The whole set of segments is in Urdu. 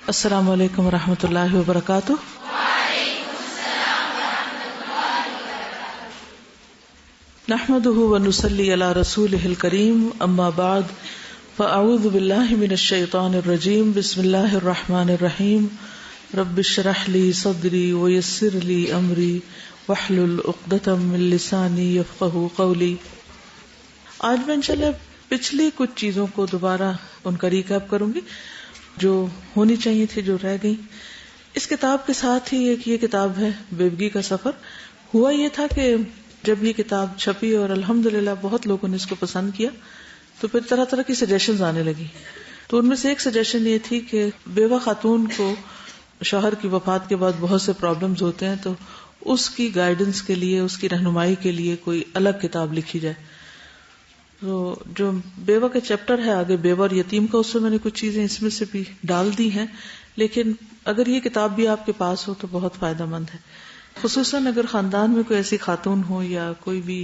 السلام علیکم ورحمۃ اللہ وبرکاتہ۔ نحمده ونصلی علی رسولہ الکریم، اما بعد فاعوذ باللہ من الشیطان الرجیم، بسم اللہ الرحمن الرحیم۔ رب اشرح لی صدری ویسر لی امری واحلل عقدۃ من لسانی یفقہوا قولی۔ آج میں انشاءاللہ پچھلی کچھ چیزوں کو دوبارہ ان کا ریکیپ کروں گی جو ہونی چاہیے تھی، جو رہ گئی۔ اس کتاب کے ساتھ ہی ایک یہ کتاب ہے بیوگی کا سفر۔ ہوا یہ تھا کہ جب یہ کتاب چھپی اور الحمدللہ بہت لوگوں نے اس کو پسند کیا تو پھر طرح طرح کی سجیشنز آنے لگی۔ تو ان میں سے ایک سجیشن یہ تھی کہ بیوہ خاتون کو شوہر کی وفات کے بعد بہت سے پرابلمز ہوتے ہیں، تو اس کی گائیڈنس کے لیے، اس کی رہنمائی کے لیے کوئی الگ کتاب لکھی جائے۔ تو جو بیوہ کا چیپٹر ہے آگے، بیوہ اور یتیم کا، اس میں میں نے کچھ چیزیں اس میں سے بھی ڈال دی ہیں، لیکن اگر یہ کتاب بھی آپ کے پاس ہو تو بہت فائدہ مند ہے، خصوصاً اگر خاندان میں کوئی ایسی خاتون ہو یا کوئی بھی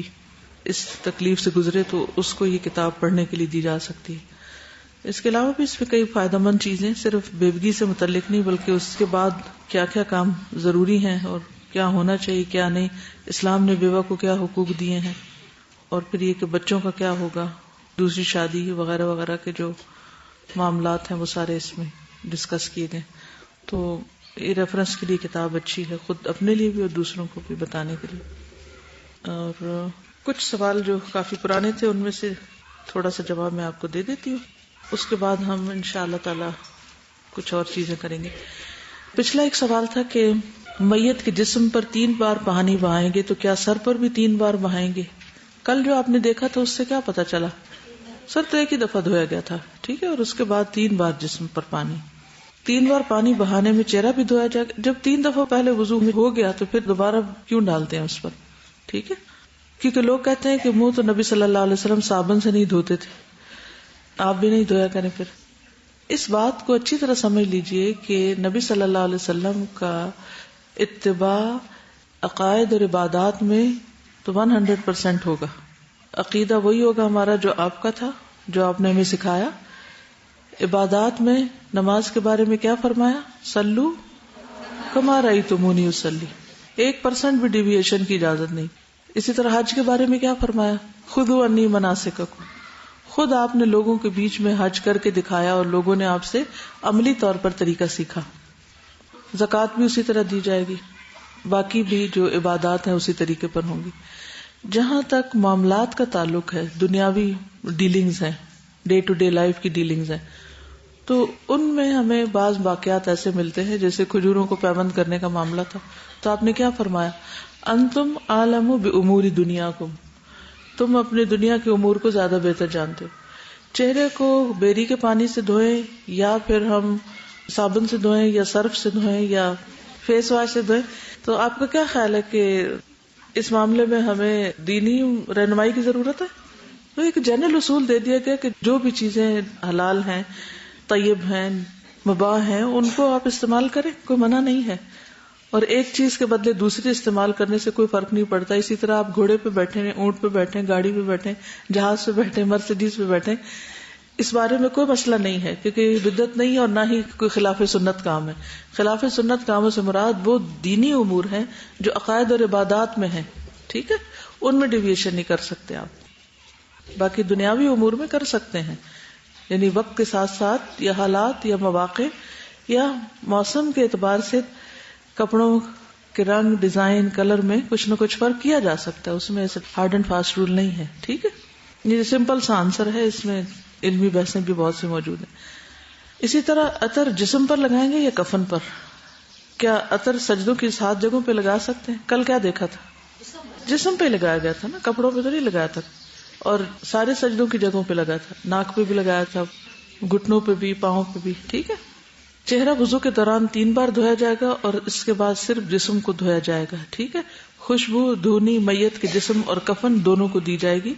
اس تکلیف سے گزرے تو اس کو یہ کتاب پڑھنے کے لیے دی جا سکتی ہے۔ اس کے علاوہ بھی اس میں کئی فائدہ مند چیزیں، صرف بیوگی سے متعلق نہیں بلکہ اس کے بعد کیا کیا کام ضروری ہیں اور کیا ہونا چاہیے کیا نہیں، اسلام نے بیوہ کو کیا حقوق دیے ہیں، اور پھر یہ کہ بچوں کا کیا ہوگا، دوسری شادی وغیرہ وغیرہ کے جو معاملات ہیں وہ سارے اس میں ڈسکس کیے گئے۔ تو یہ ریفرنس کے لیے کتاب اچھی ہے، خود اپنے لیے بھی اور دوسروں کو بھی بتانے کے لیے۔ اور کچھ سوال جو کافی پرانے تھے ان میں سے تھوڑا سا جواب میں آپ کو دے دیتی ہوں، اس کے بعد ہم انشاءاللہ تعالی کچھ اور چیزیں کریں گے۔ پچھلا ایک سوال تھا کہ میت کے جسم پر 3 بار پانی بہائیں گے تو کیا سر پر بھی 3 بار بہائیں گے؟ کل جو آپ نے دیکھا تھا اس سے کیا پتا چلا؟ سر تو ایک ہی دفعہ دھویا گیا تھا، ٹھیک ہے، اور اس کے بعد 3 بار جسم پر پانی۔ 3 بار پانی بہانے میں چہرہ بھی دھویا جائے گا۔ جب 3 دفعہ پہلے وضو ہو گیا تو پھر دوبارہ کیوں ڈالتے ہیں اس پر؟ ٹھیک ہے، کیونکہ لوگ کہتے ہیں کہ منہ تو نبی صلی اللہ علیہ وسلم صابن سے نہیں دھوتے تھے، آپ بھی نہیں دھویا کریں۔ پھر اس بات کو اچھی طرح سمجھ لیجئے کہ نبی صلی اللہ علیہ وسلم کا اتباع عقائد اور عبادات میں تو 100% ہوگا۔ عقیدہ وہی ہوگا ہمارا جو آپ کا تھا، جو آپ نے ہمیں سکھایا۔ عبادات میں نماز کے بارے میں کیا فرمایا؟ صلو کما رأیتمونی اصلی، 1% بھی ڈیویشن کی اجازت نہیں۔ اسی طرح حج کے بارے میں کیا فرمایا؟ خذوا عنی مناسککم، خود آپ نے لوگوں کے بیچ میں حج کر کے دکھایا اور لوگوں نے آپ سے عملی طور پر طریقہ سیکھا۔ زکوٰۃ بھی اسی طرح دی جائے گی، باقی بھی جو عبادات ہیں اسی طریقے پر ہوں گی۔ جہاں تک معاملات کا تعلق ہے، دنیاوی ڈیلنگز ہیں، ڈے ٹو ڈے لائف کی ڈیلنگز ہیں، تو ان میں ہمیں بعض واقعات ایسے ملتے ہیں جیسے کھجوروں کو پیوند کرنے کا معاملہ تھا، تو آپ نے کیا فرمایا؟ انتم عالم بامور دنیاکم، تم اپنے دنیا کے امور کو زیادہ بہتر جانتے ہو۔ چہرے کو بیری کے پانی سے دھوئیں یا پھر ہم صابن سے دھوئیں یا سرف سے دھوئیں یا فیس واش سے دھوئیں، تو آپ کا کیا خیال ہے کہ اس معاملے میں ہمیں دینی رہنمائی کی ضرورت ہے؟ تو ایک جنرل اصول دے دیا گیا کہ جو بھی چیزیں حلال ہیں، طیب ہیں، مباح ہیں، ان کو آپ استعمال کریں، کوئی منع نہیں ہے، اور ایک چیز کے بدلے دوسری استعمال کرنے سے کوئی فرق نہیں پڑتا۔ اسی طرح آپ گھوڑے پہ بیٹھیں، اونٹ پہ بیٹھیں، گاڑی پہ بیٹھیں، جہاز پہ بیٹھیں، مرسیڈیز پہ بیٹھیں، اس بارے میں کوئی مسئلہ نہیں ہے، کیونکہ یہ بدعت نہیں ہے اور نہ ہی کوئی خلاف سنت کام ہے۔ خلاف سنت کاموں سے مراد وہ دینی امور ہیں جو عقائد اور عبادات میں ہیں، ٹھیک ہے، ان میں ڈیویشن نہیں کر سکتے آپ، باقی دنیاوی امور میں کر سکتے ہیں، یعنی وقت کے ساتھ ساتھ یا حالات یا مواقع یا موسم کے اعتبار سے کپڑوں کے رنگ، ڈیزائن، کلر میں کچھ نہ کچھ فرق کیا جا سکتا ہے، اس میں ایسے ہارڈ اینڈ فاسٹ رول نہیں ہے، ٹھیک ہے۔ یہ سمپل سا آنسر ہے، اس میں علمی بحثیں بھی بہت سی موجود ہیں۔ اسی طرح عطر جسم پر لگائیں گے یا کفن پر؟ کیا عطر سجدوں کی 7 جگہوں پہ لگا سکتے ہیں؟ کل کیا دیکھا تھا؟ جسم پہ لگایا گیا تھا نا، کپڑوں پہ تو نہیں لگایا تھا، اور سارے سجدوں کی جگہوں پہ لگایا تھا، ناک پہ بھی لگایا تھا، گھٹنوں پہ بھی، پاؤں پہ بھی، ٹھیک ہے۔ چہرہ وضو کے دوران 3 بار دھویا جائے گا اور اس کے بعد صرف جسم کو دھویا جائے گا، ٹھیک ہے۔ خوشبو دھونی میت کے جسم اور کفن دونوں کو دی جائے گی،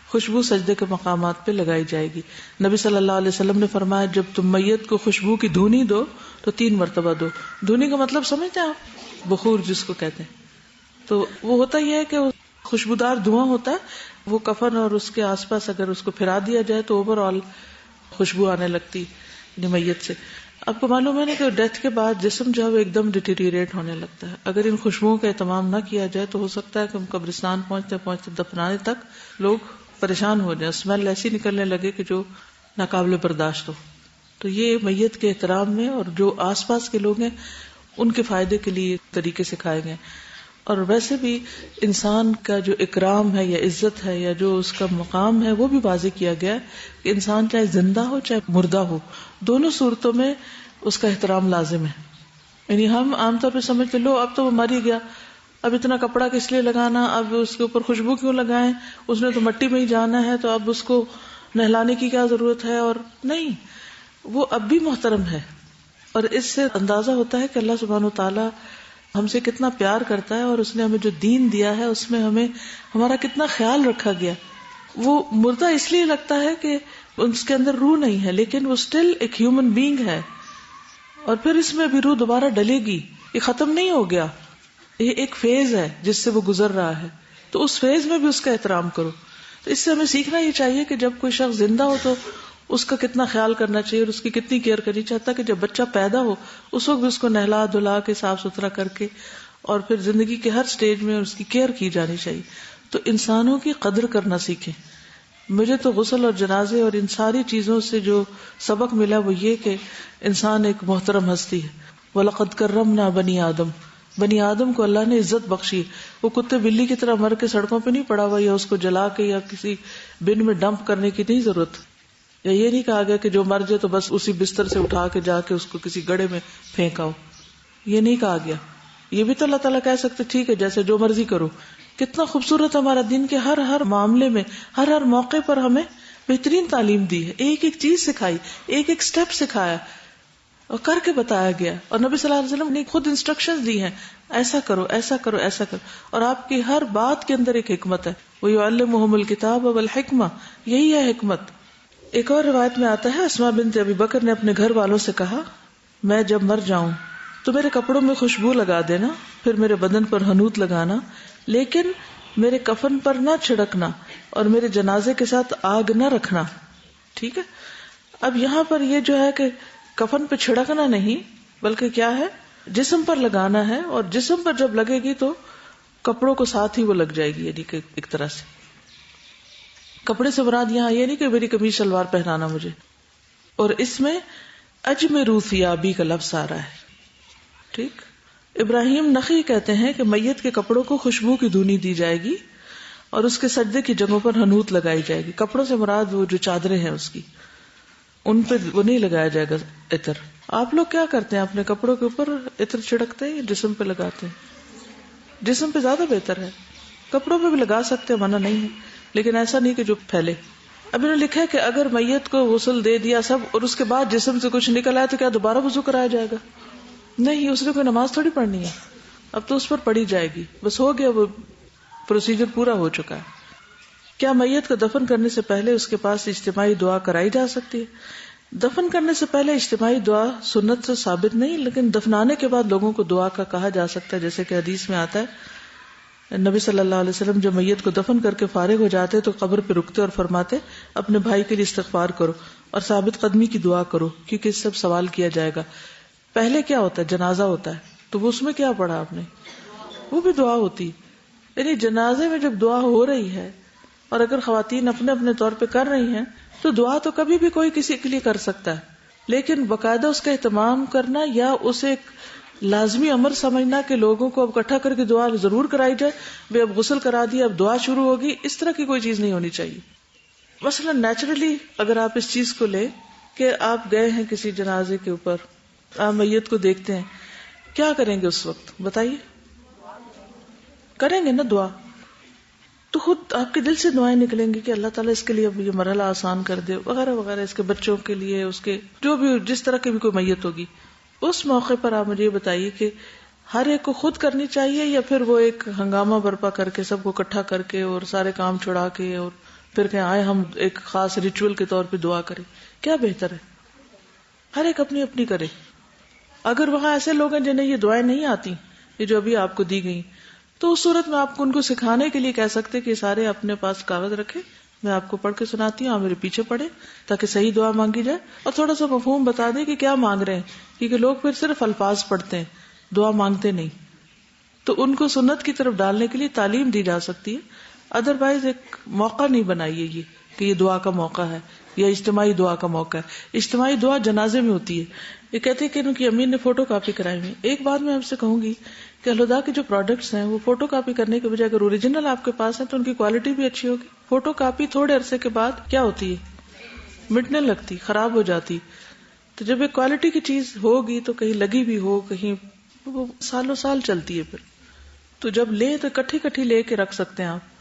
خوشبو سجدے کے مقامات پہ لگائی جائے گی۔ نبی صلی اللہ علیہ وسلم نے فرمایا جب تم میت کو خوشبو کی دھونی دو تو 3 مرتبہ دو۔ دھونی کا مطلب سمجھتے ہیں آپ؟ بخور جس کو کہتے ہیں، تو وہ ہوتا ہی ہے کہ خوشبودار دھواں ہوتا ہے، وہ کفن اور اس کے آس پاس اگر اس کو پھرا دیا جائے تو اوور آل خوشبو آنے لگتی میت سے۔ آپ کو معلوم ہے نا کہ ڈیتھ کے بعد جسم جو ہے وہ ایک دم ڈیٹیریٹ ہونے لگتا ہے. اگر ان خوشبوؤں کا اہتمام نہ کیا جائے تو ہو سکتا ہے کہ قبرستان پہنچتے پہنچتے دفنانے تک لوگ پریشان ہو جائیں, اسمیل ایسی نکلنے لگے کہ جو ناقابل برداشت ہو. تو یہ میت کے احترام میں اور جو آس پاس کے لوگ ہیں ان کے فائدے کے لیے طریقے سکھائے گئے. اور ویسے بھی انسان کا جو اکرام ہے یا عزت ہے یا جو اس کا مقام ہے وہ بھی واضح کیا گیا ہے کہ انسان چاہے زندہ ہو چاہے مردہ ہو, دونوں صورتوں میں اس کا احترام لازم ہے. یعنی ہم عام طور پہ سمجھتے لو اب تو وہ مر ہی گیا, اب اتنا کپڑا کس لیے لگانا, اب اس کے اوپر خوشبو کیوں لگائیں, اس نے تو مٹی میں ہی جانا ہے تو اب اس کو نہلانے کی کیا ضرورت ہے. اور نہیں, وہ اب بھی محترم ہے. اور اس سے اندازہ ہوتا ہے کہ اللہ سبحانہ و تعالی ہم سے کتنا پیار کرتا ہے اور اس نے ہمیں جو دین دیا ہے اس میں ہمیں ہمارا کتنا خیال رکھا گیا. وہ مردہ اس لیے لگتا ہے کہ اس کے اندر روح نہیں ہے, لیکن وہ اسٹل ایک ہیومن بینگ ہے, اور پھر اس میں بھی روح دوبارہ ڈلے گی. یہ ختم نہیں ہو گیا, یہ ایک فیز ہے جس سے وہ گزر رہا ہے. تو اس فیز میں بھی اس کا احترام کرو. تو اس سے ہمیں سیکھنا یہ چاہیے کہ جب کوئی شخص زندہ ہو تو اس کا کتنا خیال کرنا چاہیے اور اس کی کتنی کیئر کرنی چاہتا کہ جب بچہ پیدا ہو اس وقت بھی اس کو نہلا دھلا کے صاف ستھرا کر کے اور پھر زندگی کے ہر سٹیج میں اس کی کیئر کی جانی چاہیے. تو انسانوں کی قدر کرنا سیکھیں. مجھے تو غسل اور جنازے اور ان ساری چیزوں سے جو سبق ملا وہ یہ کہ انسان ایک محترم ہستی ہے. وَلَقَدْ كَرَّمْنَا بَنِي آدم, بنی آدم کو اللہ نے عزت بخشی. وہ کتے بلی کی طرح مر کے سڑکوں پہ نہیں پڑا ہوا یا اس کو جلا کے یا کسی بن میں ڈمپ کرنے کی نہیں ضرورت. یا یہ نہیں کہا گیا کہ جو مر جائے تو بس اسی بستر سے اٹھا کے جا کے اس کو کسی گڑھے میں پھینکاؤ, یہ نہیں کہا گیا. یہ بھی تو اللہ تعالیٰ کہہ سکتے ٹھیک ہے جیسے جو مرضی کرو. کتنا خوبصورت ہمارا دین کے ہر معاملے میں ہر موقع پر ہمیں بہترین تعلیم دی ہے, ایک ایک چیز سکھائی, ایک ایک سٹیپ سکھایا اور کر کے بتایا گیا. اور نبی صلی اللہ علیہ وسلم نے خود انسٹرکشنز دی ہیں, ایسا کرو ایسا کرو ایسا کرو. اور آپ کی ہر بات کے اندر ایک حکمت ہے. وَيُعَلِّمُهُمُ الْكِتَابَ وَالْحِكْمَةَ, یہی ہے حکمت. ایک اور روایت میں آتا ہے اسماء بنت ابی بکر نے اپنے گھر والوں سے کہا میں جب مر جاؤں تو میرے کپڑوں میں خوشبو لگا دینا, پھر میرے بدن پر حنوط لگانا, لیکن میرے کفن پر نہ چھڑکنا اور میرے جنازے کے ساتھ آگ نہ رکھنا. ٹھیک ہے. اب یہاں پر یہ جو ہے کہ کفن پہ چھڑکنا نہیں بلکہ کیا ہے, جسم پر لگانا ہے, اور جسم پر جب لگے گی تو کپڑوں کو ساتھ ہی وہ لگ جائے گی. یعنی کہ ایک طرح سے کپڑے سے مراد یہاں یہ نہیں کہ میری قمیض شلوار پہنانا مجھے. اور اس میں اجمروا ثیابی کا لفظ آ رہا ہے. ٹھیک. ابراہیم نخعی کہتے ہیں کہ میت کے کپڑوں کو خوشبو کی دھونی دی جائے گی اور اس کے سجدے کی جگہوں پر حنوط لگائی جائے گی. کپڑوں سے مراد وہ جو چادریں ہیں اس کی, ان پہ وہ نہیں لگایا جائے گا عطر. آپ لوگ کیا کرتے ہیں, اپنے کپڑوں کے اوپر عطر چھڑکتے ہیں یا جسم پہ لگاتے ہیں؟ جسم پہ زیادہ بہتر ہے. کپڑوں پہ بھی لگا سکتے ہیں, منع نہیں ہے, لیکن ایسا نہیں کہ جو پھیلے. اب انہوں نے لکھا ہے کہ اگر میت کو غسل دے دیا سب اور اس کے بعد جسم سے کچھ نکل آیا تو کیا دوبارہ وضو کرایا جائے گا؟ نہیں, اس نے کوئی نماز تھوڑی پڑھنی ہے, اب تو اس پر پڑھی جائے گی, بس ہو گیا, وہ پروسیجر پورا ہو چکا ہے. کیا میت کو دفن کرنے سے پہلے اس کے پاس اجتماعی دعا کرائی جا سکتی ہے؟ دفن کرنے سے پہلے اجتماعی دعا سنت سے ثابت نہیں, لیکن دفنانے کے بعد لوگوں کو دعا کا کہا جا سکتا ہے. جیسے کہ حدیث میں آتا ہے نبی صلی اللہ علیہ وسلم جب میت کو دفن کر کے فارغ ہو جاتے تو قبر پہ رکتے اور فرماتے اپنے بھائی کے لیے استغفار کرو اور ثابت قدمی کی دعا کرو, کیونکہ اس سے سوال کیا جائے گا. پہلے کیا ہوتا ہے, جنازہ ہوتا ہے, تو وہ اس میں کیا پڑھا آپ نے, وہ بھی دعا ہوتی. یعنی جنازے میں جب دعا ہو رہی ہے اور اگر خواتین اپنے اپنے طور پہ کر رہی ہیں تو دعا تو کبھی بھی کوئی کسی کے لیے کر سکتا ہے, لیکن باقاعدہ اس کا اہتمام کرنا یا اسے ایک لازمی امر سمجھنا کہ لوگوں کو اب اکٹھا کر کے دعا ضرور کرائی جائے, وہ اب غسل کرا دیا اب دعا شروع ہوگی, اس طرح کی کوئی چیز نہیں ہونی چاہیے. مثلا نیچرلی اگر آپ اس چیز کو لیں کہ آپ گئے ہیں کسی جنازے کے اوپر, آپ میت کو دیکھتے ہیں, کیا کریں گے اس وقت بتائیے؟ کریں گے نا دعا, تو خود آپ کے دل سے دعائیں نکلیں گی کہ اللہ تعالیٰ اس کے لیے اب یہ مرحلہ آسان کر دے وغیرہ وغیرہ, اس کے بچوں کے لیے, اس کے جو بھی جس طرح کی بھی کوئی میت ہوگی. اس موقع پر آپ مجھے یہ بتائیے کہ ہر ایک کو خود کرنی چاہیے یا پھر وہ ایک ہنگامہ برپا کر کے سب کو اکٹھا کر کے اور سارے کام چھڑا کے اور پھر کہ آئے ہم ایک خاص ریچول کے طور پہ دعا کریں, کیا بہتر ہے؟ ہر ایک اپنی اپنی کرے. اگر وہاں ایسے لوگ ہیں جنہیں یہ دعائیں نہیں آتی, یہ جو ابھی آپ کو دی گئی, تو اس صورت میں آپ کو ان کو سکھانے کے لیے کہہ سکتے کہ سارے اپنے پاس کاغذ رکھے میں آپ کو پڑھ کے سناتی ہوں، آپ میرے پیچھے پڑھے تاکہ صحیح دعا مانگی جائے، اور تھوڑا سا مفہوم بتا دیں کہ کیا مانگ رہے ہیں، کیونکہ لوگ پھر صرف الفاظ پڑھتے ہیں، دعا مانگتے نہیں. تو ان کو سنت کی طرف ڈالنے کے لیے تعلیم دی جا سکتی ہے. ادروائز ایک موقع نہیں بنائیے یہ کہ یہ دعا کا موقع ہے یا اجتماعی دعا کا موقع ہے. اجتماعی دعا جنازے میں ہوتی ہے. یہ کہتے ہیں کہ ان کی امی نے فوٹو کاپی کرائی ہوئی. ایک بات میں آپ سے کہوں گی کہ الہدا کے جو پروڈکٹس ہیں وہ فوٹو کاپی کرنے کے بجائے اگر اوریجنل آپ کے پاس ہے تو ان کی کوالٹی بھی اچھی ہوگی. فوٹو کاپی تھوڑے عرصے کے بعد کیا ہوتی ہے، مٹنے لگتی، خراب ہو جاتی. تو جب ایک کوالٹی کی چیز ہوگی تو کہیں لگی بھی ہو، کہیں وہ سالوں سال چلتی ہے. پھر تو جب لیں تو کٹھی لے کے رکھ سکتے ہیں آپ.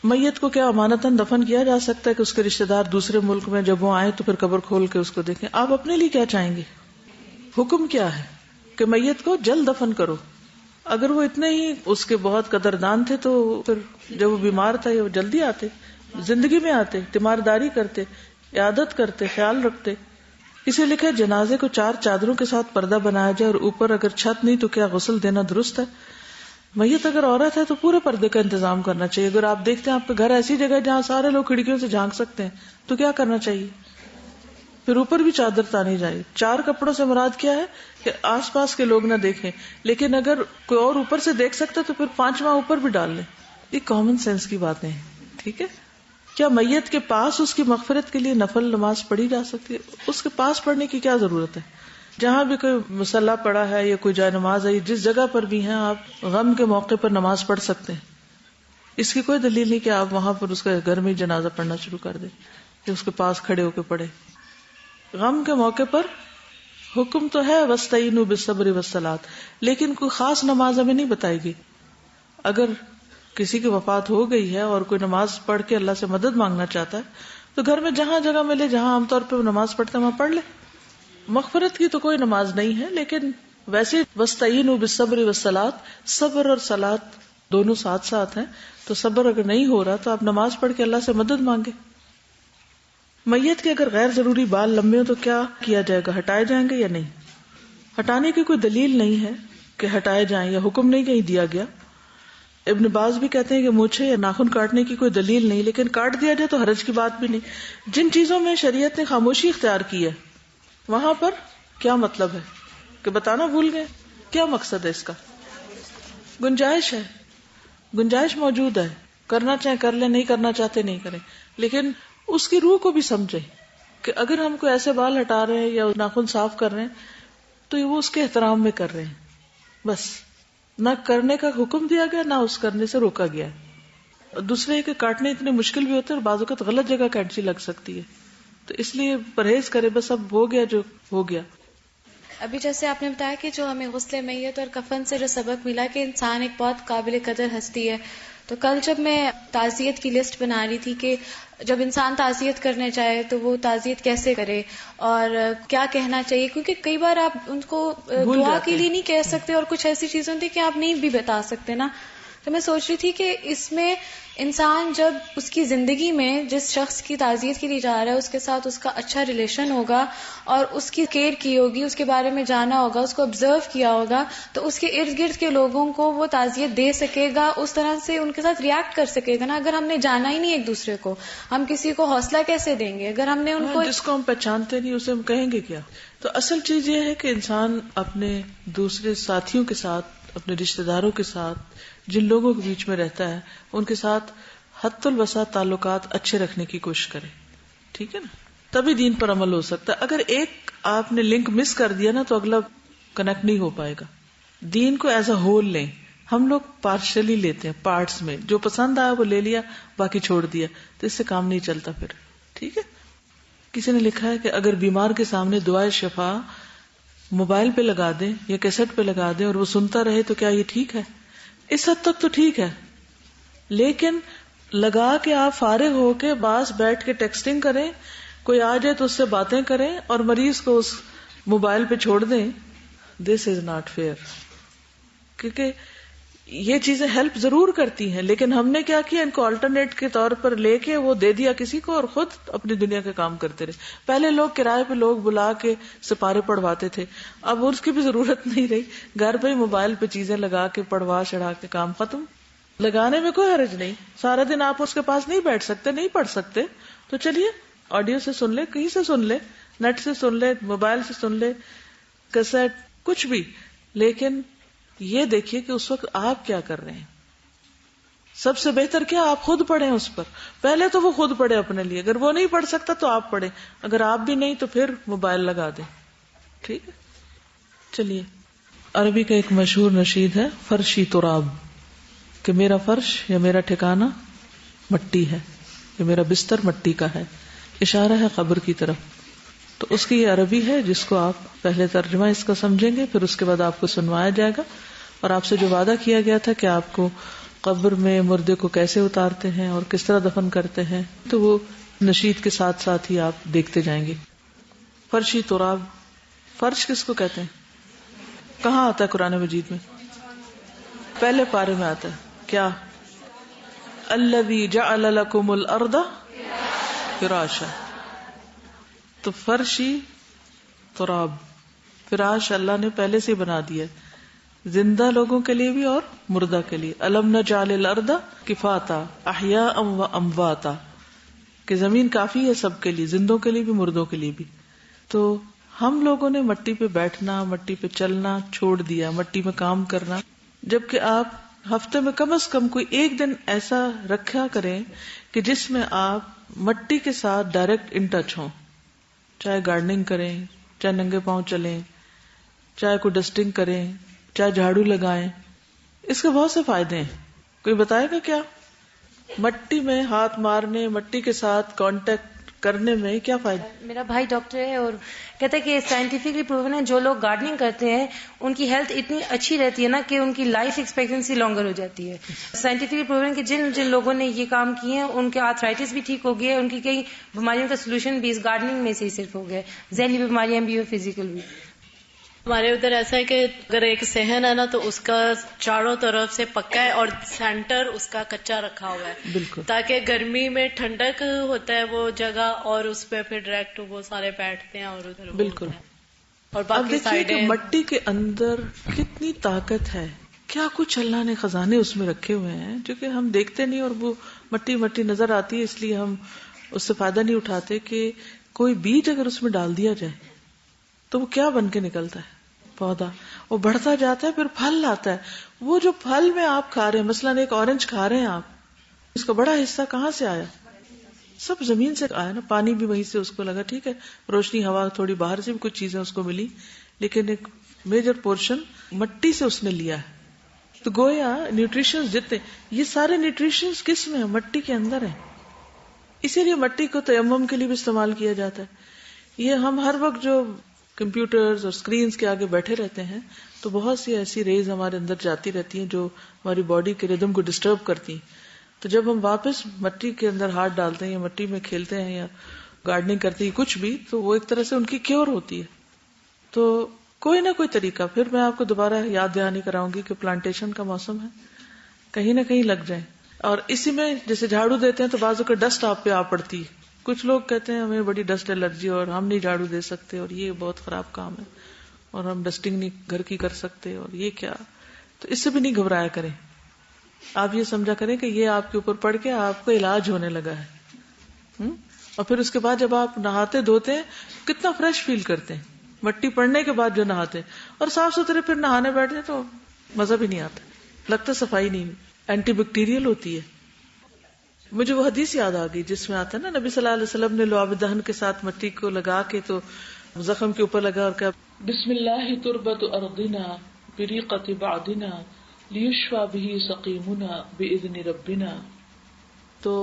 میت کو کیا امانتاً دفن کیا جا سکتا ہے کہ اس کے رشتہ دار دوسرے ملک میں جب وہ آئے تو پھر قبر کھول کے اس کو دیکھیں؟ آپ اپنے لیے کیا چاہیں گے؟ حکم کیا ہے کہ میت کو جلد دفن کرو. اگر وہ اتنے ہی اس کے بہت قدردان تھے تو پھر جب وہ بیمار تھا وہ جلدی آتے، زندگی میں آتے، تیمارداری کرتے، عیادت کرتے، خیال رکھتے. اسے لکھا ہے جنازے کو 4 چادروں کے ساتھ پردہ بنایا جائے اور اوپر اگر چھت نہیں تو کیا غسل دینا درست ہے؟ میت اگر عورت ہے تو پورے پردے کا انتظام کرنا چاہیے. اگر آپ دیکھتے ہیں آپ کا گھر ایسی جگہ ہے جہاں سارے لوگ کھڑکیوں سے جھانک سکتے ہیں تو کیا کرنا چاہیے؟ پھر اوپر بھی چادر تانی جائے. 4 کپڑوں سے مراد کیا ہے کہ آس پاس کے لوگ نہ دیکھیں، لیکن اگر کوئی اور اوپر سے دیکھ سکتا تو پھر 5واں اوپر بھی ڈال لیں. یہ کامن سینس کی باتیں ہیں. ٹھیک ہے. کیا میت کے پاس اس کی مغفرت کے لیے نفل نماز پڑھی جا سکتی ہے؟ اس کے پاس پڑھنے کی کیا ضرورت ہے؟ جہاں بھی کوئی مصلی پڑا ہے یا کوئی جائے نماز ہے، جس جگہ پر بھی ہیں آپ غم کے موقع پر نماز پڑھ سکتے ہیں. اس کی کوئی دلیل نہیں کہ آپ وہاں پر اس کا گھر میں جنازہ پڑھنا شروع کر دیں کہ اس کے پاس کھڑے ہو کے پڑھے. غم کے موقع پر حکم تو ہے وَاسْتَعِینُوا بِالصَّبْرِ وَالصَّلَاةِ، لیکن کوئی خاص نماز ہمیں نہیں بتائی گئی. اگر کسی کی وفات ہو گئی ہے اور کوئی نماز پڑھ کے اللہ سے مدد مانگنا چاہتا ہے تو گھر میں جہاں جگہ ملے، جہاں عام طور پہ وہ نماز پڑھتے ہیں وہاں پڑھ لے. مغفرت کی تو کوئی نماز نہیں ہے، لیکن ویسے وَاسْتَعِینُوا بِالصَّبْرِ وَالصَّلَاةِ، صبر اور صلاۃ دونوں ساتھ ساتھ ہیں. تو صبر اگر نہیں ہو رہا تو آپ نماز پڑھ کے اللہ سے مدد مانگے. میت کے اگر غیر ضروری بال لمبے ہوں تو کیا کیا جائے گا؟ ہٹائے جائیں گے یا نہیں؟ ہٹانے کی کوئی دلیل نہیں ہے کہ ہٹائے جائیں، یا حکم نہیں کہیں دیا گیا. ابن باز بھی کہتے ہیں کہ مونچھیں یا ناخن کاٹنے کی کوئی دلیل نہیں، لیکن کاٹ دیا جائے تو حرج کی بات بھی نہیں. جن چیزوں میں شریعت نے خاموشی اختیار کی ہے وہاں پر کیا مطلب ہے کہ بتانا بھول گئے؟ کیا مقصد ہے اس کا؟ گنجائش ہے، گنجائش موجود ہے، کرنا چاہیں کر لیں، نہیں کرنا چاہتے نہیں کریں. لیکن اس کی روح کو بھی سمجھے کہ اگر ہم کوئی ایسے بال ہٹا رہے ہیں یا ناخن صاف کر رہے ہیں تو وہ اس کے احترام میں کر رہے ہیں. بس نہ کرنے کا حکم دیا گیا، نہ اس کرنے سے روکا گیا. دوسرے کہ کاٹنے اتنے مشکل بھی ہوتے ہیں اور بعض اوقات غلط جگہ کینچی لگ سکتی ہے، تو اس لیے پرہیز کرے. بس اب ہو گیا جو ہو گیا. ابھی جیسے آپ نے بتایا کہ جو ہمیں غسل میت اور کفن سے جو سبق ملا کہ انسان ایک بہت قابل قدر ہستی ہے، تو کل جب میں تعزیت کی لسٹ بنا رہی تھی کہ جب انسان تعزیت کرنے جائے تو وہ تعزیت کیسے کرے اور کیا کہنا چاہیے، کیونکہ کئی بار آپ ان کو دعا کے لیے نہیں کہہ سکتے اور کچھ ایسی چیزیں ہوتی کہ آپ نہیں بھی بتا سکتے نا. تو میں سوچ رہی تھی کہ اس میں انسان جب اس کی زندگی میں جس شخص کی تعزیت کے لیے جا رہا ہے اس کے ساتھ اس کا اچھا ریلیشن ہوگا اور اس کی کیئر کی ہوگی، اس کے بارے میں جانا ہوگا، اس کو آبزرو کیا ہوگا، تو اس کے ارد گرد کے لوگوں کو وہ تعزیت دے سکے گا، اس طرح سے ان کے ساتھ ریاکٹ کر سکے گا نا. اگر ہم نے جانا ہی نہیں ایک دوسرے کو، ہم کسی کو حوصلہ کیسے دیں گے؟ اگر ہم نے ان کو جس کو ہم پہچانتے نہیں اسے ہم کہیں گے کیا؟ تو اصل چیز یہ ہے کہ انسان اپنے دوسرے ساتھیوں کے ساتھ، اپنے رشتہ داروں کے ساتھ، جن لوگوں کے بیچ میں رہتا ہے ان کے ساتھ حد الوسع تعلقات اچھے رکھنے کی کوشش کرے. ٹھیک ہے نا؟ تبھی دین پر عمل ہو سکتا ہے. اگر ایک آپ نے لنک مس کر دیا نا تو اگلا کنیکٹ نہیں ہو پائے گا. دین کو ایز اے ہول لیں. ہم لوگ پارشلی لیتے ہیں، پارٹس میں، جو پسند آیا وہ لے لیا، باقی چھوڑ دیا، تو اس سے کام نہیں چلتا پھر. ٹھیک ہے. کسی نے لکھا ہے کہ اگر بیمار کے سامنے دعائے شفا موبائل پہ لگا دیں یا کیسٹ پہ لگا دیں اور وہ سنتا رہے تو کیا یہ ٹھیک ہے؟ اس حد تک تو ٹھیک ہے، لیکن لگا کے آپ فارغ ہو کے باس بیٹھ کے ٹیکسٹنگ کریں، کوئی آ جائے تو اس سے باتیں کریں اور مریض کو اس موبائل پہ چھوڑ دیں، دس از ناٹ فیئر. کیونکہ یہ چیزیں ہیلپ ضرور کرتی ہیں، لیکن ہم نے کیا کیا، ان کو آلٹرنیٹ کے طور پر لے کے وہ دے دیا کسی کو اور خود اپنی دنیا کے کام کرتے رہے. پہلے لوگ کرائے پہ لوگ بلا کے سپارے پڑھواتے تھے، اب اس کی بھی ضرورت نہیں رہی، گھر پہ ہی موبائل پہ چیزیں لگا کے پڑھوا چڑھا کے کام ختم. لگانے میں کوئی حرج نہیں. سارا دن آپ اس کے پاس نہیں بیٹھ سکتے, نہیں پڑھ سکتے, تو چلیے آڈیو سے سن لے, کہیں سے سن لے, نیٹ سے سن لے, موبائل سے سن لے, کیسٹ, کچھ بھی. لیکن یہ دیکھیے کہ اس وقت آپ کیا کر رہے ہیں. سب سے بہتر کیا, آپ خود پڑھیں اس پر. پہلے تو وہ خود پڑھے اپنے لیے, اگر وہ نہیں پڑھ سکتا تو آپ پڑھیں, اگر آپ بھی نہیں تو پھر موبائل لگا دیں. ٹھیک ہے. چلیے, عربی کا ایک مشہور نشید ہے, فرشی تراب, کہ میرا فرش یا میرا ٹھکانہ مٹی ہے, کہ میرا بستر مٹی کا ہے. اشارہ ہے قبر کی طرف. تو اس کی یہ عربی ہے جس کو آپ پہلے ترجمہ اس کا سمجھیں گے, پھر اس کے بعد آپ کو سنوایا جائے گا. اور آپ سے جو وعدہ کیا گیا تھا کہ آپ کو قبر میں مردے کو کیسے اتارتے ہیں اور کس طرح دفن کرتے ہیں, تو وہ نشید کے ساتھ ساتھ ہی آپ دیکھتے جائیں گے. فرشی تراب, فرش کس کو کہتے ہیں؟ کہاں آتا ہے قرآن مجید میں؟ پہلے پارے میں آتا ہے. کیا؟ الذی جعل لکم الارض فراشا. تو فرشی تراب, فراش اللہ نے پہلے سے بنا دیا, زندہ لوگوں کے لیے بھی اور مردہ کے لیے. الم نجعل الارض کفاتا احیاء و امواتا, کہ زمین کافی ہے سب کے لیے, زندوں کے لیے بھی مردوں کے لیے بھی. تو ہم لوگوں نے مٹی پہ بیٹھنا, مٹی پہ چلنا چھوڑ دیا, مٹی میں کام کرنا. جبکہ آپ ہفتے میں کم از کم کوئی ایک دن ایسا رکھا کریں کہ جس میں آپ مٹی کے ساتھ ڈائریکٹ ان ٹچ ہوں. چاہے گارڈننگ کریں, چاہے ننگے پاؤں چلیں, چاہے کوئی ڈسٹنگ کریں, چاہے جھاڑو لگائیں. اس کے بہت سے فائدے ہیں. کوئی بتائے گا کیا؟ مٹی میں ہاتھ مارنے, مٹی کے ساتھ کانٹیکٹ کرنے میں کیا فائدہ؟ میرا بھائی ڈاکٹر ہے اور کہتا ہے کہ سائنٹیفکلی پروون ہے جو لوگ گارڈننگ کرتے ہیں ان کی ہیلتھ اتنی اچھی رہتی ہے نا کہ ان کی لائف ایکسپیکٹنسی لانگر ہو جاتی ہے. سائنٹیفکلی پروون کہ جن لوگوں نے یہ کام کیے ہیں ان کے آرتھرائٹس بھی ٹھیک ہو گیا ہے, ان کی کئی بیماریوں کا سولوشن بھی اس گارڈننگ میں سے ہی صرف ہو گیا ہے, ذہنی بیماریاں بھی اور فزیکل بھی. ہمارے ادھر ایسا ہے کہ اگر ایک صحن ہے نا تو اس کا چاروں طرف سے پکا ہے اور سینٹر اس کا کچا رکھا ہوا ہے, بالکل, تاکہ گرمی میں ٹھنڈک ہوتا ہے وہ جگہ, اور اس پہ پھر ڈائریکٹ وہ سارے بیٹھتے ہیں اور ادھر بالکل. اور اب باقی دیکھیے کہ سائڈیں. مٹی کے اندر کتنی طاقت ہے, کیا کچھ اللہ نے خزانے اس میں رکھے ہوئے ہیں جو کہ ہم دیکھتے نہیں, اور وہ مٹی مٹی نظر آتی ہے, اس لیے ہم اس سے فائدہ نہیں اٹھاتے. کہ کوئی بیج اگر اس میں ڈال دیا جائے تو وہ کیا بن کے نکلتا ہے؟ پودا. وہ بڑھتا جاتا ہے, پھر پھل لاتا ہے. وہ جو پھل میں آپ کھا رہے ہیں, مثلاً ایک اورنج کھا رہے ہیں آپ, اس کا بڑا حصہ کہاں سے آیا؟ سب زمین سے آیا نا, پانی بھی وہیں سے اس کو لگا. ٹھیک ہے, روشنی, ہوا, تھوڑی باہر سے بھی کچھ چیزیں اس کو ملی, لیکن ایک میجر پورشن مٹی سے اس نے لیا ہے. تو گویا نیوٹریشن جتنے, یہ سارے نیوٹریشن کس میں ہیں؟ مٹی کے اندر ہیں. اسی لیے مٹی کو تیمم کے لیے بھی استعمال کیا جاتا ہے. یہ ہم ہر وقت جو کمپیوٹرز اور سکرینز کے آگے بیٹھے رہتے ہیں تو بہت سی ایسی ریز ہمارے اندر جاتی رہتی ہیں جو ہماری باڈی کے ردم کو ڈسٹرب کرتی ہیں. تو جب ہم واپس مٹی کے اندر ہاتھ ڈالتے ہیں یا مٹی میں کھیلتے ہیں یا گارڈننگ کرتے ہیں کچھ بھی, تو وہ ایک طرح سے ان کی کیور ہوتی ہے. تو کوئی نہ کوئی طریقہ, پھر میں آپ کو دوبارہ یاد دہانی کراؤں گی کہ پلانٹیشن کا موسم ہے, کہیں نہ کہیں لگ جائیں. اور اسی میں جیسے جھاڑو دیتے ہیں تو بعضوں کا ڈسٹ آپ پہ آ پڑتی ہے. کچھ لوگ کہتے ہیں ہمیں بڑی ڈسٹ الرجی اور ہم نہیں جھاڑو دے سکتے, اور یہ بہت خراب کام ہے, اور ہم ڈسٹنگ نہیں گھر کی کر سکتے, اور یہ کیا. تو اس سے بھی نہیں گھبرایا کریں. آپ یہ سمجھا کریں کہ یہ آپ کے اوپر پڑ کے آپ کو علاج ہونے لگا ہے. اور پھر اس کے بعد جب آپ نہاتے دھوتے ہیں کتنا فریش فیل کرتے ہیں, مٹی پڑنے کے بعد جو نہاتے ہیں, اور صاف ستھرے پھر نہانے بیٹھتے تو مزہ بھی نہیں آتا, لگتا صفائی نہیں, اینٹی بیکٹیریل ہوتی ہے. مجھے وہ حدیث یاد آ گئی جس میں آتا ہے نا, نبی صلی اللہ علیہ وسلم نے لعاب دہن کے ساتھ مٹی کو لگا کے تو زخم کے اوپر لگا اور کہا بسم اللہ تربت ارضنا بریقت بعدنا لیشفى به سقیمنا باذن ربنا. تو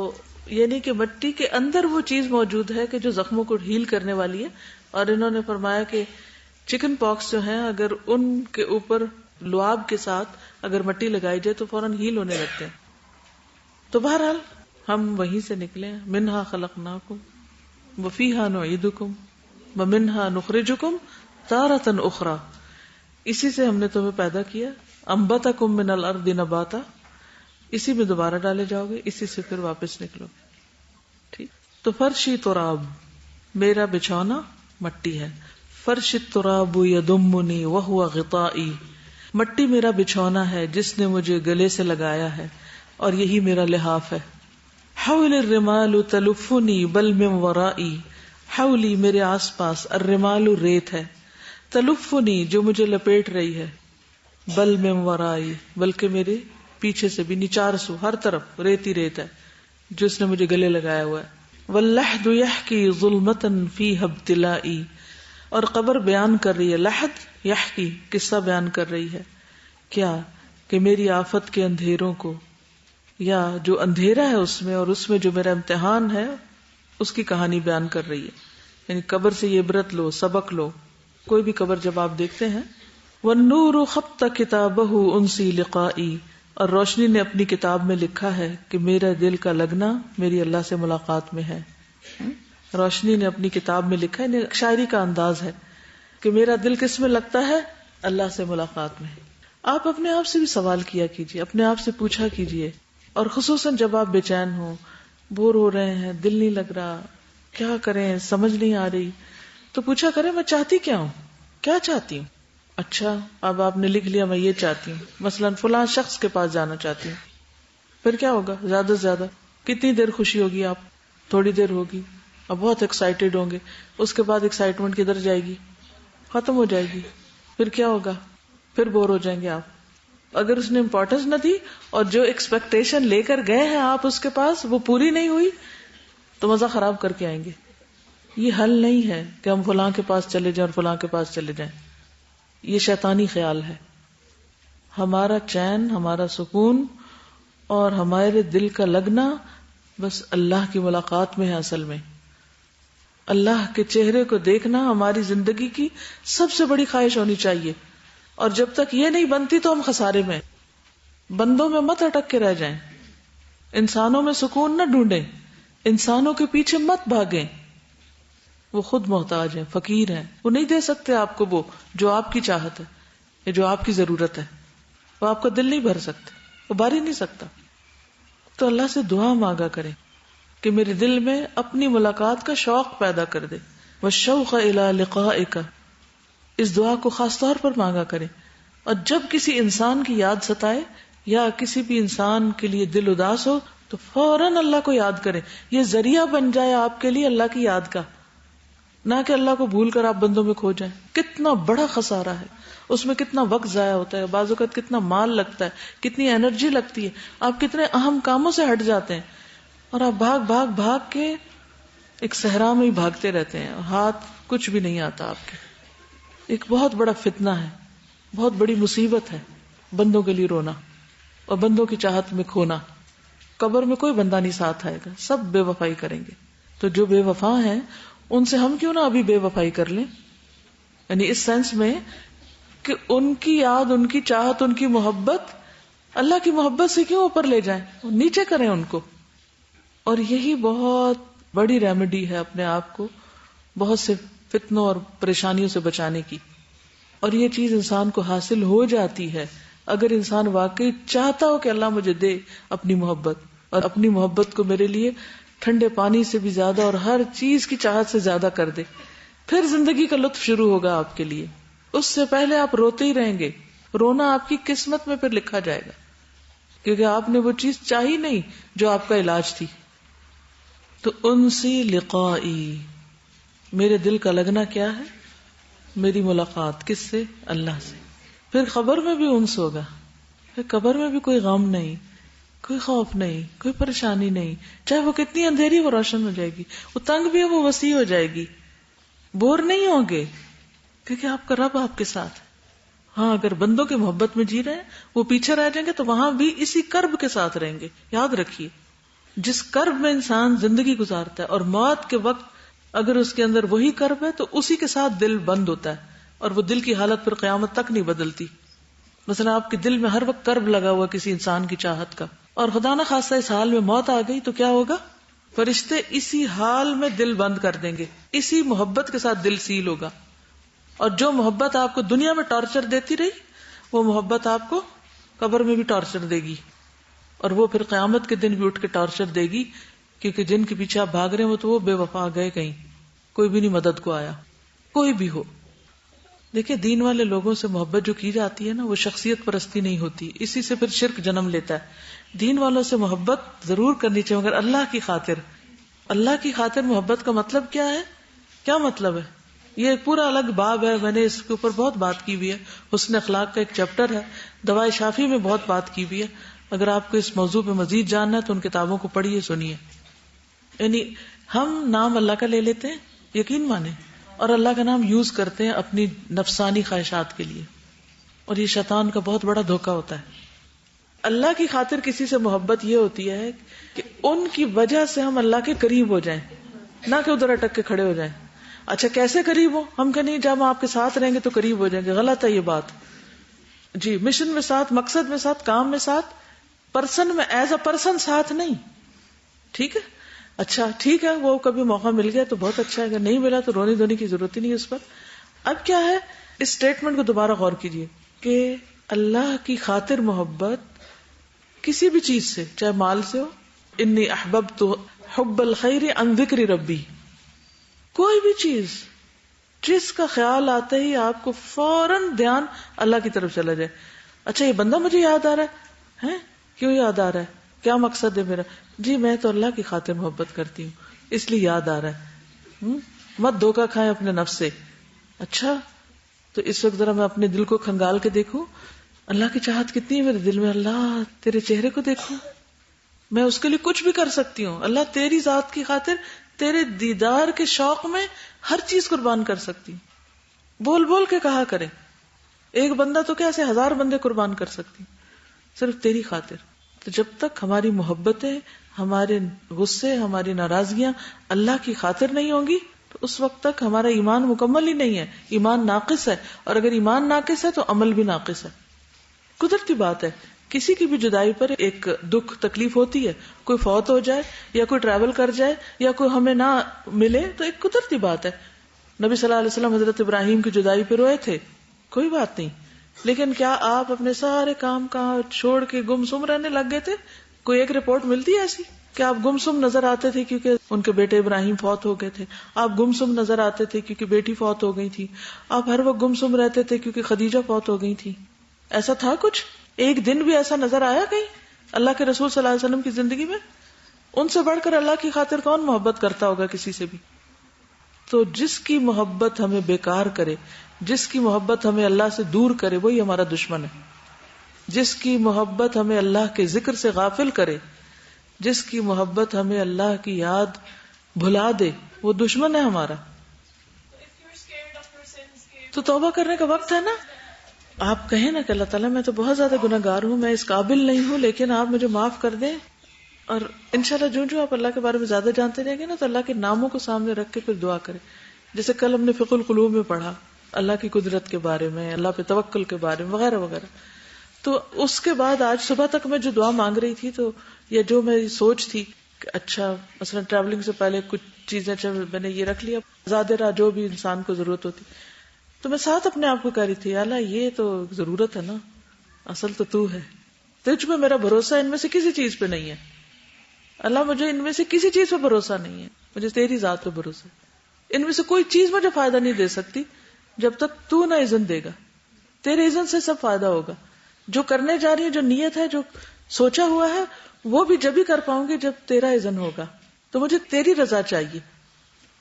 یعنی کہ مٹی کے اندر وہ چیز موجود ہے کہ جو زخموں کو ہیل کرنے والی ہے. اور انہوں نے فرمایا کہ چکن پاکس جو ہیں اگر ان کے اوپر لعاب کے ساتھ اگر مٹی لگائی جائے تو فوراً ہیل ہونے لگتے ہیں. تو بہرحال ہم وہیں سے نکلے, منہا خلقناکم وفیہا نعیدکم ومنہا نخرجکم تارۃ اخری. اسی سے ہم نے تمہیں پیدا کیا, انبتکم من الارض نباتا, اسی میں دوبارہ ڈالے جاؤ گے, اسی سے پھر واپس نکلو. ٹھیک. تو فرشی تراب, میرا بچھونا مٹی ہے. فرش التراب یضمنی وہو غطائی, مٹی میرا بچھونا ہے جس نے مجھے گلے سے لگایا ہے. اور یہی میرا لحاف ہے. حول الرمال تلفنی بل من ورائی، حولی میرے آس پاس، الرمال ریت ہے، تلفنی جو مجھے لپیٹ رہی ہے، بل من ورائی بلکہ میرے پیچھے سے بھی، نچار سو ہر طرف ریت ہی ریت ہے جو اس نے مجھے گلے لگایا ہوا ہے. واللحد یحکی ظلمتا فیہا ابتلائی، اور قبر بیان کر رہی ہے، لحد یحکی قصہ بیان کر رہی ہے، کیا کہ میری آفت کے اندھیروں کو، یا جو اندھیرا ہے اس میں اور اس میں جو میرا امتحان ہے اس کی کہانی بیان کر رہی ہے. یعنی قبر سے یہ عبرت لو، سبق لو. کوئی بھی قبر جب آپ دیکھتے ہیں، والنور خط کتابہ انسی لقائی، اور روشنی نے اپنی کتاب میں لکھا ہے کہ میرا دل کا لگنا میری اللہ سے ملاقات میں ہے. روشنی نے اپنی کتاب میں لکھا ہے، شاعری کا انداز ہے کہ میرا دل کس میں لگتا ہے؟ اللہ سے ملاقات میں. آپ اپنے آپ سے بھی سوال کیا کیجئے، اپنے آپ سے پوچھا کیجئے، اور خصوصاً جب آپ بے چین ہوں، بور ہو رہے ہیں، دل نہیں لگ رہا، کیا کریں، سمجھ نہیں آ رہی، تو پوچھا کریں میں چاہتی کیا ہوں، کیا چاہتی ہوں. اچھا اب آپ نے لکھ لیا میں یہ چاہتی ہوں، مثلاً فلاں شخص کے پاس جانا چاہتی ہوں. پھر کیا ہوگا؟ زیادہ سے زیادہ کتنی دیر خوشی ہوگی؟ آپ تھوڑی دیر ہوگی، اب بہت ایکسائٹیڈ ہوں گے. اس کے بعد ایکسائٹمنٹ کدھر جائے گی؟ ختم ہو جائے گی. پھر کیا ہوگا؟ پھر بور ہو جائیں گے آپ. اگر اس نے امپورٹنس نہ دی اور جو ایکسپیکٹیشن لے کر گئے ہیں آپ اس کے پاس وہ پوری نہیں ہوئی تو مزہ خراب کر کے آئیں گے. یہ حل نہیں ہے کہ ہم فلاں کے پاس چلے جائیں اور فلاں کے پاس چلے جائیں. یہ شیطانی خیال ہے. ہمارا چین، ہمارا سکون اور ہمارے دل کا لگنا بس اللہ کی ملاقات میں ہے. اصل میں اللہ کے چہرے کو دیکھنا ہماری زندگی کی سب سے بڑی خواہش ہونی چاہیے. اور جب تک یہ نہیں بنتی تو ہم خسارے میں. بندوں میں مت اٹک کے رہ جائیں، انسانوں میں سکون نہ ڈھونڈیں، انسانوں کے پیچھے مت بھاگیں. وہ خود محتاج ہیں، فقیر ہیں، وہ نہیں دے سکتے آپ کو وہ جو آپ کی چاہت ہے یا جو آپ کی ضرورت ہے. وہ آپ کا دل نہیں بھر سکتے، وہ بھر ہی نہیں سکتا. تو اللہ سے دعا مانگا کریں کہ میرے دل میں اپنی ملاقات کا شوق پیدا کر دے. والشوق الی لقائک، اس دعا کو خاص طور پر مانگا کریں. اور جب کسی انسان کی یاد ستائے یا کسی بھی انسان کے لیے دل اداس ہو تو فوراً اللہ کو یاد کریں. یہ ذریعہ بن جائے آپ کے لیے اللہ کی یاد کا، نہ کہ اللہ کو بھول کر آپ بندوں میں کھو جائیں. کتنا بڑا خسارہ ہے، اس میں کتنا وقت ضائع ہوتا ہے، بعض اوقات کتنا مال لگتا ہے، کتنی انرجی لگتی ہے. آپ کتنے اہم کاموں سے ہٹ جاتے ہیں اور آپ بھاگ بھاگ بھاگ کے ایک صحرا میں ہی بھاگتے رہتے ہیں، ہاتھ کچھ بھی نہیں آتا آپ کے. ایک بہت بڑا فتنہ ہے، بہت بڑی مصیبت ہے بندوں کے لیے رونا اور بندوں کی چاہت میں کھونا. قبر میں کوئی بندہ نہیں ساتھ آئے گا، سب بے وفائی کریں گے. تو جو بے وفا ہیں ان سے ہم کیوں نہ ابھی بے وفائی کر لیں. یعنی اس سینس میں کہ ان کی یاد، ان کی چاہت، ان کی محبت اللہ کی محبت سے کیوں اوپر لے جائیں، نیچے کریں ان کو. اور یہی بہت بڑی ریمیڈی ہے اپنے آپ کو بہت سے فتنوں اور پریشانیوں سے بچانے کی. اور یہ چیز انسان کو حاصل ہو جاتی ہے اگر انسان واقعی چاہتا ہو کہ اللہ مجھے دے اپنی محبت، اور اپنی محبت کو میرے لیے ٹھنڈے پانی سے بھی زیادہ اور ہر چیز کی چاہت سے زیادہ کر دے. پھر زندگی کا لطف شروع ہوگا آپ کے لیے. اس سے پہلے آپ روتے ہی رہیں گے. رونا آپ کی قسمت میں پھر لکھا جائے گا کیونکہ آپ نے وہ چیز چاہی نہیں جو آپ کا علاج تھی. تو انسی لقائی، میرے دل کا لگنا کیا ہے؟ میری ملاقات کس سے؟ اللہ سے. پھر قبر میں بھی انس ہوگا، پھر قبر میں بھی کوئی غم نہیں، کوئی خوف نہیں، کوئی پریشانی نہیں. چاہے وہ کتنی اندھیری وہ روشن ہو جائے گی، وہ تنگ بھی ہے وہ وسیع ہو جائے گی. بور نہیں ہوں گے کیونکہ آپ کا رب آپ کے ساتھ ہے. ہاں اگر بندوں کے محبت میں جی رہے ہیں وہ پیچھے رہ جائیں گے تو وہاں بھی اسی کرب کے ساتھ رہیں گے. یاد رکھیے جس کرب میں انسان زندگی گزارتا ہے اور موت کے وقت اگر اس کے اندر وہی کرب ہے تو اسی کے ساتھ دل بند ہوتا ہے اور وہ دل کی حالت پھر قیامت تک نہیں بدلتی. مثلا آپ کے دل میں ہر وقت کرب لگا ہوا کسی انسان کی چاہت کا اور خدا نہ خاصہ اس حال میں موت آ گئی تو کیا ہوگا؟ فرشتے اسی حال میں دل بند کر دیں گے، اسی محبت کے ساتھ دل سیل ہوگا. اور جو محبت آپ کو دنیا میں ٹارچر دیتی رہی وہ محبت آپ کو قبر میں بھی ٹارچر دے گی اور وہ پھر قیامت کے دن بھی اٹھ کے ٹارچر دے گی کیونکہ جن کے پیچھے آپ بھاگ رہے ہیں وہ تو وہ بے وفا گئے کہیں، کوئی بھی نہیں مدد کو آیا، کوئی بھی ہو. دیکھیں دین والے لوگوں سے محبت جو کی جاتی ہے نا، وہ شخصیت پرستی نہیں ہوتی، اسی سے پھر شرک جنم لیتا ہے. دین والوں سے محبت ضرور کرنی چاہیے مگر اللہ کی خاطر. اللہ کی خاطر محبت کا مطلب کیا ہے؟ کیا مطلب ہے؟ یہ ایک پورا الگ باب ہے، میں نے اس کے اوپر بہت بات کی ہوئی ہے. حسن اخلاق کا ایک چیپٹر ہے، دوائے شافی میں بہت بات کی ہوئی ہے. اگر آپ کو اس موضوع پہ مزید جاننا ہے تو ان کتابوں کو پڑھیے، سنیے. یعنی ہم نام اللہ کا لے لیتے ہیں، یقین مانیں، اور اللہ کا نام یوز کرتے ہیں اپنی نفسانی خواہشات کے لیے، اور یہ شیطان کا بہت بڑا دھوکہ ہوتا ہے. اللہ کی خاطر کسی سے محبت یہ ہوتی ہے کہ ان کی وجہ سے ہم اللہ کے قریب ہو جائیں، نہ کہ ادھر اٹک کے کھڑے ہو جائیں. اچھا کیسے قریب ہو؟ ہم کہ نہیں جب ہم آپ کے ساتھ رہیں گے تو قریب ہو جائیں گے. غلط ہے یہ بات. جی مشن میں ساتھ، مقصد میں ساتھ، کام میں ساتھ، پرسن میں ایز اے پرسن ساتھ نہیں. ٹھیک ہے، اچھا ٹھیک ہے، وہ کبھی موقع مل گیا تو بہت اچھا ہے، اگر نہیں ملا تو رونے دھونے کی ضرورت ہی نہیں ہے اس پر. اب کیا ہے، اس اسٹیٹمنٹ کو دوبارہ غور کیجئے کہ اللہ کی خاطر محبت کسی بھی چیز سے، چاہے مال سے ہو، انی احببت حب الخیر عن ذکر ربی، کوئی بھی چیز جس کا خیال آتے ہی آپ کو فوراً دھیان اللہ کی طرف چلا جائے. اچھا یہ بندہ مجھے یاد آ رہا ہے، کیوں یاد آ رہا ہے، کیا مقصد ہے میرا؟ جی میں تو اللہ کی خاطر محبت کرتی ہوں اس لیے یاد آ رہا ہے. مت دھوکہ کھائیں اپنے نفس سے. اچھا تو اس وقت ذرا میں اپنے دل کو کھنگال کے دیکھوں، اللہ کی چاہت کتنی ہے میرے دل میں. اللہ تیرے چہرے کو دیکھوں، میں اس کے لیے کچھ بھی کر سکتی ہوں. اللہ تیری ذات کی خاطر، تیرے دیدار کے شوق میں ہر چیز قربان کر سکتی ہوں. بول بول کے کہا کرے، ایک بندہ تو کیسے 1000 بندے قربان کر سکتی صرف تیری خاطر. تو جب تک ہماری محبتیں، ہمارے غصے، ہماری ناراضگیاں اللہ کی خاطر نہیں ہوں گی تو اس وقت تک ہمارا ایمان مکمل ہی نہیں ہے، ایمان ناقص ہے. اور اگر ایمان ناقص ہے تو عمل بھی ناقص ہے. قدرتی بات ہے، کسی کی بھی جدائی پر ایک دکھ تکلیف ہوتی ہے. کوئی فوت ہو جائے یا کوئی ٹریول کر جائے یا کوئی ہمیں نہ ملے تو ایک قدرتی بات ہے. نبی صلی اللہ علیہ وسلم حضرت ابراہیم کی جدائی پہ روئے تھے، کوئی بات نہیں. لیکن کیا آپ اپنے سارے کام کہاں چھوڑ کے گم سم رہنے لگ گئے تھے؟ کوئی ایک رپورٹ ملتی ہے ایسی کہ آپ گم سم نظر آتے تھے کیونکہ ان کے بیٹے ابراہیم فوت ہو گئے تھے؟ آپ گم سم نظر آتے تھے کیونکہ بیٹی فوت ہو گئی تھی؟ آپ ہر وقت گم سم رہتے تھے کیونکہ خدیجہ فوت ہو گئی تھی؟ ایسا تھا کچھ؟ ایک دن بھی ایسا نظر آیا کہیں اللہ کے رسول صلی اللہ علیہ وسلم کی زندگی میں؟ ان سے بڑھ کر اللہ کی خاطر کون محبت کرتا ہوگا کسی سے بھی؟ تو جس کی محبت ہمیں بیکار کرے، جس کی محبت ہمیں اللہ سے دور کرے، وہی ہمارا دشمن ہے. جس کی محبت ہمیں اللہ کے ذکر سے غافل کرے، جس کی محبت ہمیں اللہ کی یاد بھلا دے، وہ دشمن ہے ہمارا. تو توبہ کرنے کا وقت ہے نا. آپ کہیں نا کہ اللہ تعالیٰ میں تو بہت زیادہ گناہ گار ہوں، میں اس قابل نہیں ہوں، لیکن آپ مجھے معاف کر دیں. اور انشاءاللہ جو آپ اللہ کے بارے میں زیادہ جانتے رہیں گے نا تو اللہ کے ناموں کو سامنے رکھ کے پھر دعا کریں. جیسے کل ہم نے فقہ القلوب میں پڑھا اللہ کی قدرت کے بارے میں، اللہ پہ توکل کے بارے میں وغیرہ وغیرہ. تو اس کے بعد آج صبح تک میں جو دعا مانگ رہی تھی تو یا جو میری سوچ تھی کہ اچھا مثلا ٹریولنگ سے پہلے کچھ چیزیں میں نے یہ رکھ لیا، زیادہ راہ جو بھی انسان کو ضرورت ہوتی، تو میں ساتھ اپنے آپ کو کہہ رہی تھی اللہ یہ تو ضرورت ہے نا، اصل تو ہے، تجھ میں میرا بھروسہ ان میں سے کسی چیز پہ نہیں ہے. اللہ مجھے ان میں سے کسی چیز پہ بھروسہ نہیں ہے، مجھے تیری ذات پہ بھروسہ ہے. ان میں سے کوئی چیز مجھے فائدہ نہیں دے سکتی جب تک تو نہ اذن دے گا. تیرے اذن سے سب فائدہ ہوگا. جو کرنے جا رہی ہے، جو نیت ہے، جو سوچا ہوا ہے، وہ بھی جب ہی کر پاؤں گی جب تیرا اذن ہوگا. تو مجھے تیری رضا چاہیے،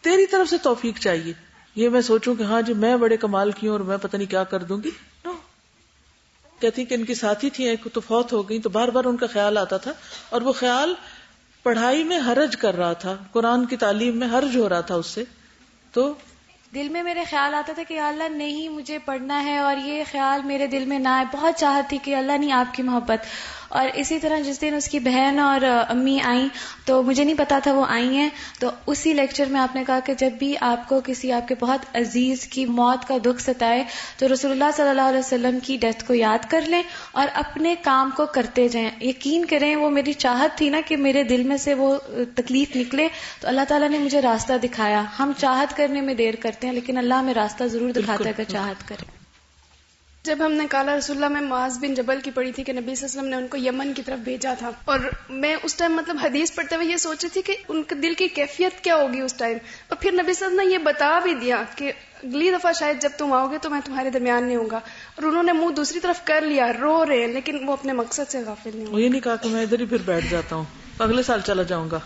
تیری طرف سے توفیق چاہیے. یہ میں سوچوں کہ ہاں جی میں بڑے کمال کی ہوں اور میں پتہ نہیں کیا کر دوں گی. نو. کہتی کہ ان کی ساتھی تھی ایک تو فوت ہو گئی، تو بار بار ان کا خیال آتا تھا، اور وہ خیال پڑھائی میں حرج کر رہا تھا، قرآن کی تعلیم میں حرج ہو رہا تھا اس سے. تو دل میں میرے خیال آتا تھا کہ اللہ نہیں مجھے پڑھنا ہے، اور یہ خیال میرے دل میں نہ آئے. بہت چاہت تھی کہ اللہ نہیں آپ کی محبت. اور اسی طرح جس دن اس کی بہن اور امی آئیں تو مجھے نہیں پتا تھا وہ آئی ہیں، تو اسی لیکچر میں آپ نے کہا کہ جب بھی آپ کو کسی آپ کے بہت عزیز کی موت کا دکھ ستائے تو رسول اللہ صلی اللہ علیہ وسلم کی ڈیتھ کو یاد کر لیں اور اپنے کام کو کرتے جائیں. یقین کریں وہ میری چاہت تھی نا کہ میرے دل میں سے وہ تکلیف نکلے، تو اللہ تعالیٰ نے مجھے راستہ دکھایا. ہم چاہت کرنے میں دیر کرتے ہیں لیکن اللہ ہمیں راستہ ضرور دکھاتا ہے اگر چاہت کریں. جب ہم نے کالا رسول اللہ میں معاذ بن جبل کی پڑھی تھی کہ نبی صلی اللہ علیہ وسلم نے ان کو یمن کی طرف بھیجا تھا، اور میں اس ٹائم مطلب حدیث پڑھتے ہوئے یہ سوچ رہی تھی کہ ان کے دل کی کیفیت کیا ہوگی اس ٹائم، اور پھر نبی صلی اللہ علیہ وسلم نے یہ بتا بھی دیا کہ اگلی دفعہ شاید جب تم آؤ گے تو میں تمہارے درمیان نہیں ہوں گا، اور انہوں نے منہ دوسری طرف کر لیا، رو رہے ہیں، لیکن وہ اپنے مقصد سے غافل نہیں ہوئے. وہ یہ نہیں کہا کہ میں ادھر ہی پھر بیٹھ جاتا ہوں، اگلے سال چلا جاؤں گا.